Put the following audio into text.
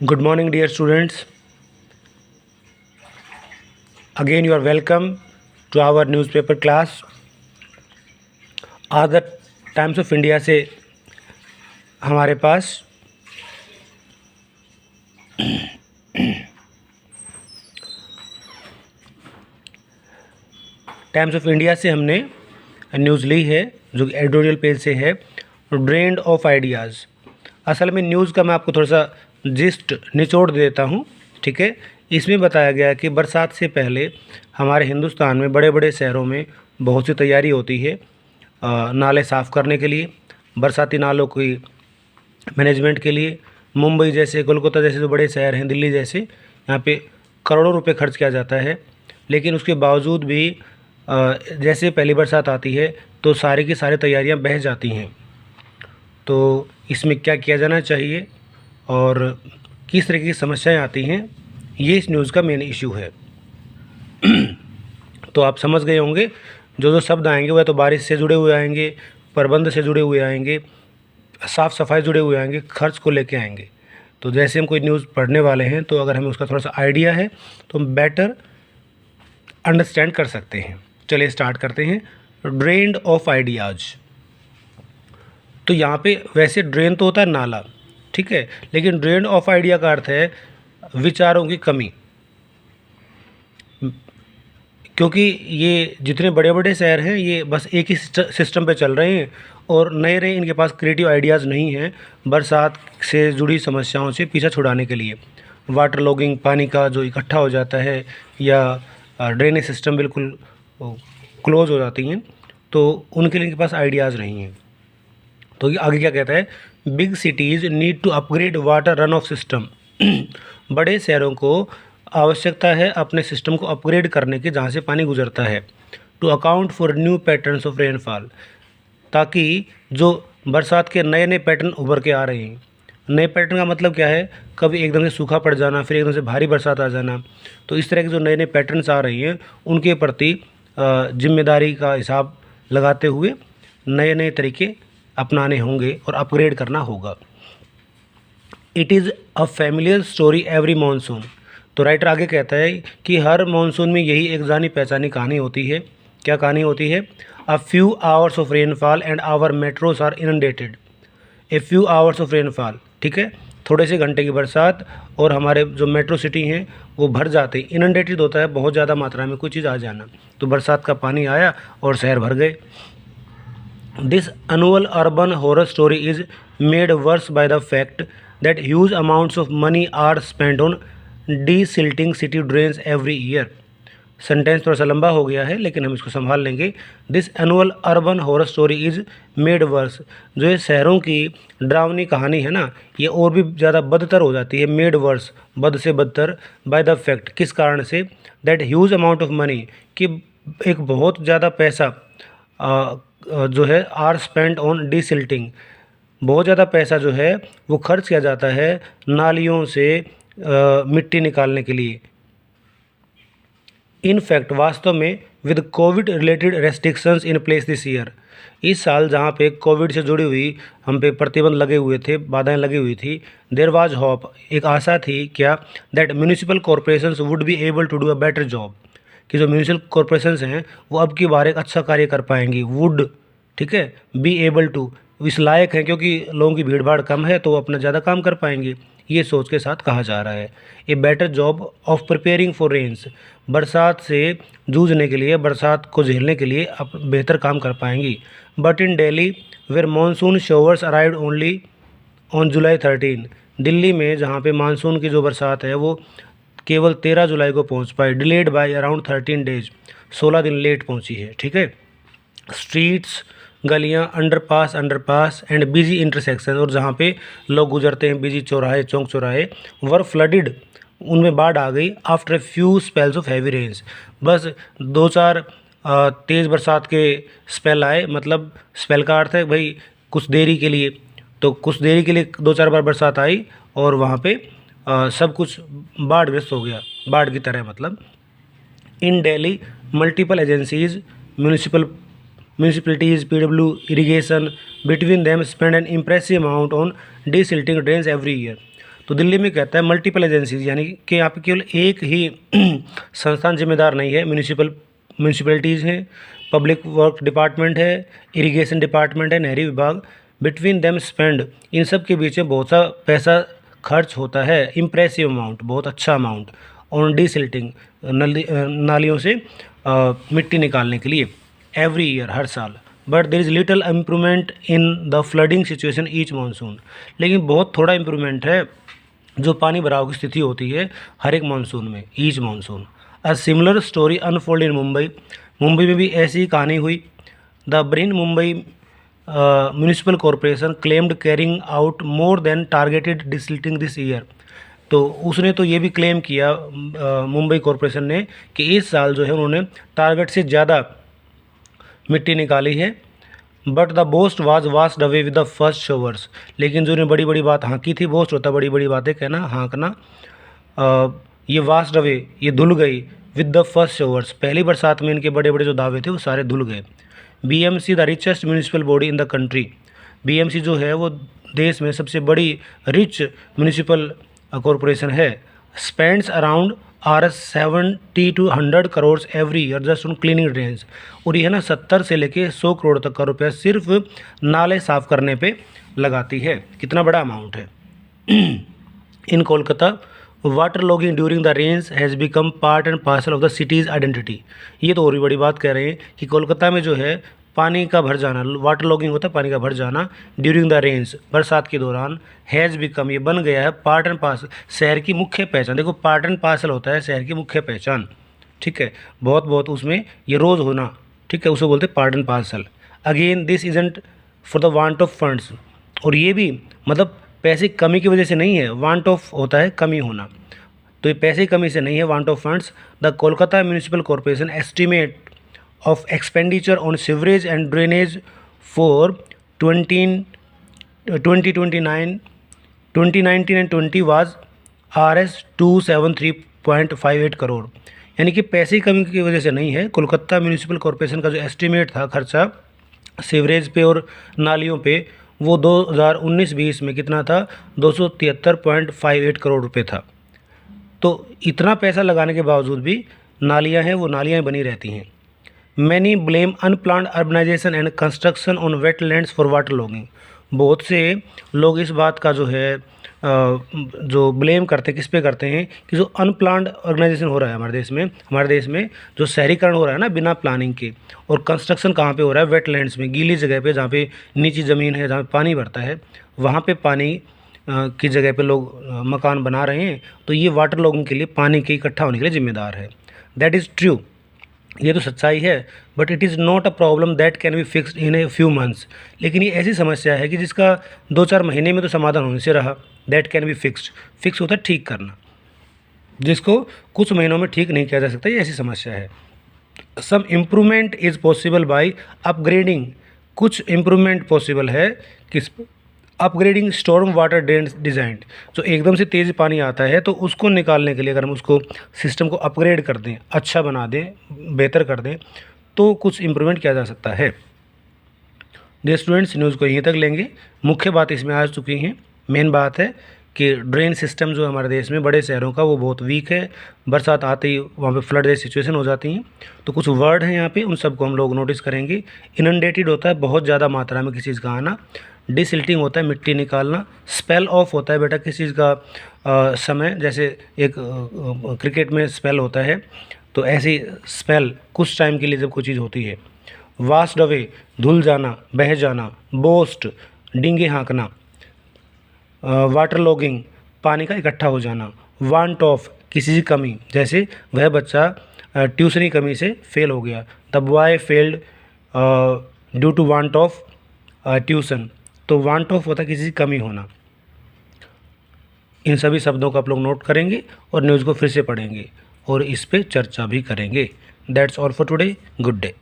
Good morning, dear students. Again, you are welcome to our newspaper class. आज the times of India से हमारे पास times of India से हमने news ली है जो कि एडिटोरियल पेज से है, ड्रेन्ड ऑफ आइडियाज़। असल में न्यूज़ का मैं आपको थोड़ा सा जिस्ट निचोड़ देता हूँ, ठीक है। इसमें बताया गया कि बरसात से पहले हमारे हिंदुस्तान में बड़े बड़े शहरों में बहुत सी तैयारी होती है नाले साफ़ करने के लिए, बरसाती नालों की मैनेजमेंट के लिए। मुंबई जैसे, कोलकाता जैसे जो बड़े शहर हैं, दिल्ली जैसे, यहाँ पे करोड़ों रुपए खर्च किया जाता है। लेकिन उसके बावजूद भी जैसे पहली बरसात आती है तो सारी की सारी तैयारियाँ बह जाती हैं। तो इसमें क्या किया जाना चाहिए और किस तरह की समस्याएं आती हैं, ये इस न्यूज़ का मेन इशू है। तो आप समझ गए होंगे, जो जो शब्द आएंगे वह तो बारिश से जुड़े हुए आएंगे, प्रबंध से जुड़े हुए आएंगे, साफ़ सफाई जुड़े हुए आएंगे, खर्च को लेके आएंगे। तो जैसे हम कोई न्यूज़ पढ़ने वाले हैं तो अगर हमें उसका थोड़ा सा आइडिया है तो हम बेटर अंडरस्टैंड कर सकते हैं। चलिए स्टार्ट करते हैं। Drained of ideas. तो यहाँ पे वैसे ड्रेन तो होता है नाला, ठीक है, लेकिन ड्रेन ऑफ आइडिया का अर्थ है विचारों की कमी। क्योंकि ये जितने बड़े बड़े शहर हैं ये बस एक ही सिस्टम पे चल रहे हैं और नए नए इनके पास क्रिएटिव आइडियाज़ नहीं हैं बरसात से जुड़ी समस्याओं से पीछा छुड़ाने के लिए। वाटर लॉगिंग, पानी का जो इकट्ठा हो जाता है, या ड्रेनेज सिस्टम बिल्कुल क्लोज हो जाती हैं, तो उनके लिए इनके पास आइडियाज़ नहीं हैं। तो ये आगे क्या कहता है, big cities need to upgrade water run off system. बड़े शहरों को आवश्यकता है अपने सिस्टम को अपग्रेड करने की, जहाँ से पानी गुजरता है, to account for new patterns of rainfall, ताकि जो बरसात के नए नए पैटर्न उभर के आ रहे हैं। नए पैटर्न का मतलब क्या है, कभी एकदम से सूखा पड़ जाना, फिर एकदम से भारी बरसात आ जाना। तो इस तरह के जो नए नए पैटर्न्स आ रही हैं उनके प्रति जिम्मेदारी का हिसाब लगाते हुए नए नए तरीके अपनाने होंगे और अपग्रेड करना होगा। It is a familiar story every monsoon. तो राइटर आगे कहता है कि हर मानसून में यही एक जानी पहचानी कहानी होती है। क्या कहानी होती है? A few hours of rainfall and our metros are inundated. A few hours of rainfall, ठीक है, थोड़े से घंटे की बरसात और हमारे जो मेट्रो सिटी हैं वो भर जाते हैं। इनडेटेड होता है बहुत ज़्यादा मात्रा में कोई चीज़ आ जाना, तो बरसात का पानी आया और शहर भर गए। This annual urban horror story is made worse by the fact that huge amounts of money are spent on desilting city drains every year. Sentence थोड़ा सा लंबा हो गया है लेकिन हम इसको संभाल लेंगे। This annual urban horror story is made worse. जो ये शहरों की डरावनी कहानी है ना, ये और भी ज़्यादा बदतर हो जाती है। मेड वर्स, बद से बदतर, बाय द फैक्ट, किस कारण से, that huge amount of money, कि एक बहुत ज़्यादा पैसा जो है आर स्पेंड ऑन डिसिल्टिंग, बहुत ज़्यादा पैसा जो है वो खर्च किया जाता है नालियों से मिट्टी निकालने के लिए। इन फैक्ट, वास्तव में, with Covid related restrictions in place this year, इस साल जहाँ पे कोविड से जुड़ी हुई हम पे प्रतिबंध लगे हुए थे, बाधाएं लगी हुई थी, देयर वाज होप, एक आशा थी, क्या, that municipal corporations would be able to do a better job, कि जो म्यूनिसिपल कॉरपोरेशंस हैं वो अब की बार एक अच्छा कार्य कर पाएंगी। वुड, ठीक है, बी एबल टू, इस लायक हैं क्योंकि लोगों की भीड़ भाड़ कम है तो वो अपना ज़्यादा काम कर पाएंगे, ये सोच के साथ कहा जा रहा है। A better job of preparing for rains, बरसात से जूझने के लिए, बरसात को झेलने के लिए अब बेहतर काम कर पाएंगी। But in Delhi where monsoon showers arrived only on July 13, Delhi में जहाँ पे मानसून की जो बरसात है वो केवल 13 जुलाई को पहुँच पाई, डिलेड बाय अराउंड 13 डेज, 16 दिन लेट पहुँची है, ठीक है। स्ट्रीट्स, गलियां, अंडरपास एंड बिजी इंटरसेक्शन, और जहाँ पे लोग गुजरते हैं, बिजी चौराहे, चौक चौराहे, वर फ्लडेड, उनमें बाढ़ आ गई। After a few spells of heavy rains, बस 2-4 तेज़ बरसात के स्पेल आए, मतलब स्पेल का अर्थ है भाई कुछ देरी के लिए, तो कुछ देरी के लिए 2-4 बार बरसात आई और वहाँ पे सब कुछ बाढ़ग्रस्त हो गया, बाढ़ की तरह मतलब। In Delhi multiple agencies, municipalities, PW, irrigation, between them spend an impressive amount on desilting drains every year. तो दिल्ली में कहता है मल्टीपल एजेंसीज, यानी कि यहाँ पे केवल एक ही संस्थान जिम्मेदार नहीं है। म्यूनिसिपैलिटीज़ हैं, पब्लिक वर्क डिपार्टमेंट है, इरिगेशन डिपार्टमेंट है, नहरी विभाग, बिटवीन देम स्पेंड, इन सब के बीच में बहुत सा पैसा खर्च होता है, इम्प्रेसिव अमाउंट, बहुत अच्छा अमाउंट, ऑन डिसिल्टिंग, नालियों से मिट्टी निकालने के लिए, एवरी ईयर, हर साल। But there is little improvement in the flooding situation each monsoon, लेकिन बहुत थोड़ा इम्प्रूवमेंट है जो पानी भराव की स्थिति होती है हर एक मानसून में, each monsoon. A similar story unfold इन मुंबई, मुंबई में भी ऐसी ही कहानी हुई। The Brin Mumbai municipal corporation claimed carrying out more than targeted desilting this year, तो उसने तो ये भी क्लेम किया मुंबई कॉरपोरेशन ने कि इस साल जो है उन्होंने टारगेट से ज़्यादा मिट्टी निकाली है। But the boost was washed away with the first showers, लेकिन जो उन्हें बड़ी बड़ी बात हाँकी थी, बोस्ट होता बड़ी बड़ी बातें कहना, हाँकना, ये वास्ड अवे, ये धुल गई विद द फर्स्ट शोवर्स, पहली बरसात में इनके बड़े बड़े जो दावे थे वो सारे धुल गए। BMC the richest municipal body in the country, BMC जो है वो देश में सबसे बड़ी रिच म्यूनिसिपल कॉरपोरेशन है। Spends around ₹70 to 100 crore every year just on cleaning drains, और ये है ना 70 से लेके 100 करोड़ तक का रुपया सिर्फ नाले साफ़ करने पे लगाती है। कितना बड़ा अमाउंट है। In Kolkata water logging during the rains has become part and parcel of the city's identity, ये तो और भी बड़ी बात कह रहे हैं कि कोलकाता में जो है पानी का भर जाना, वाटर लॉगिंग होता है पानी का भर जाना, ड्यूरिंग द रेन्स, बरसात के दौरान, हैज़ बिकम, ये बन गया है पार्ट एंड पार्सल, शहर की मुख्य पहचान। देखो पार्ट एंड पार्सल होता है शहर की मुख्य पहचान, ठीक है, बहुत बहुत उसमें ये रोज़ होना, ठीक है, उसे बोलते हैं part and parcel. Again this isn't for the want of funds, और ये भी मतलब पैसे की कमी की वजह से नहीं है, वांट ऑफ होता है कमी होना, तो ये पैसे की कमी से नहीं है, want of funds. The Kolkata municipal corporation estimate of expenditure on sewerage and drainage for 2019 and 20 was ₹273.58 crore, यानी कि पैसे की कमी की वजह से नहीं है। कोलकाता म्यूनिसिपल कॉरपोरेशन का जो एस्टिमेट था खर्चा सीवरेज पे और नालियों पे, वो 2019-20 में कितना था, 273.58 करोड़ रुपए था। तो इतना पैसा लगाने के बावजूद भी नालियाँ हैं वो नालियाँ बनी रहती हैं। Many blame unplanned urbanisation and construction on wetlands for water logging, बहुत से लोग इस बात का जो है जो ब्लेम करते हैं, किस पे करते हैं कि जो अनप्लान्ड ऑर्गेनाइजेशन हो रहा है हमारे देश में जो शहरीकरण हो रहा है ना बिना प्लानिंग के, और कंस्ट्रक्शन कहाँ पे हो रहा है, वेटलैंड्स में, गीली जगह पे, जहाँ पे नीची ज़मीन है, जहाँ पे पानी भरता है, वहाँ पे पानी की जगह पे लोग मकान बना रहे हैं, तो ये वाटर लॉगिंग के लिए, पानी के इकट्ठा होने के लिए जिम्मेदार है। दैट इज़ ट्रू, ये तो सच्चाई है। But it is not a problem that can be fixed in a few months, लेकिन ये ऐसी समस्या है कि जिसका 2-4 महीने में तो समाधान होने से रहा। That can be fixed, fix होता है ठीक करना, जिसको कुछ महीनों में ठीक नहीं किया जा सकता, ये ऐसी समस्या है। Some improvement is possible by upgrading, कुछ इम्प्रूवमेंट पॉसिबल है किस, upgrading storm water drain design, जो एकदम से तेज़ पानी आता है तो उसको निकालने के लिए अगर हम उसको सिस्टम को अपग्रेड कर दें, अच्छा बना दें, बेहतर कर दें, तो कुछ इम्प्रूवमेंट किया जा सकता है। डियर स्टूडेंट्स, न्यूज़ को यहीं तक लेंगे। मुख्य बात इसमें आ चुकी हैं। मेन बात है कि ड्रेन सिस्टम जो हमारे देश में बड़े शहरों का वो बहुत वीक है, बरसात आते ही वहाँ पे फ्लड जैसी सिचुएशन हो जाती हैं। तो कुछ वर्ड हैं यहाँ पे, उन सबको हम लोग नोटिस करेंगे। इनंडेटेड होता है बहुत ज़्यादा मात्रा में किसी चीज़ का आना, डिसिल्टिंग होता है मिट्टी निकालना, स्पेल ऑफ होता है बेटा किसी चीज़ का समय, जैसे एक क्रिकेट में स्पेल होता है, तो ऐसी स्पेल कुछ टाइम के लिए जब कोई चीज़ होती है। वास्ट अवे, धुल जाना, बह जाना। बोस्ट, डींगे हाँकना। वाटर लॉगिंग, पानी का इकट्ठा हो जाना। वांट ऑफ, किसी की कमी, जैसे वह बच्चा ट्यूशन की कमी से फेल हो गया, the boy failed due to want of tuition, तो वांट ऑफ होता है किसी की कमी होना। इन सभी शब्दों को आप लोग नोट करेंगे और न्यूज़ को फिर से पढ़ेंगे और इस पे चर्चा भी करेंगे। That's all for today, good day.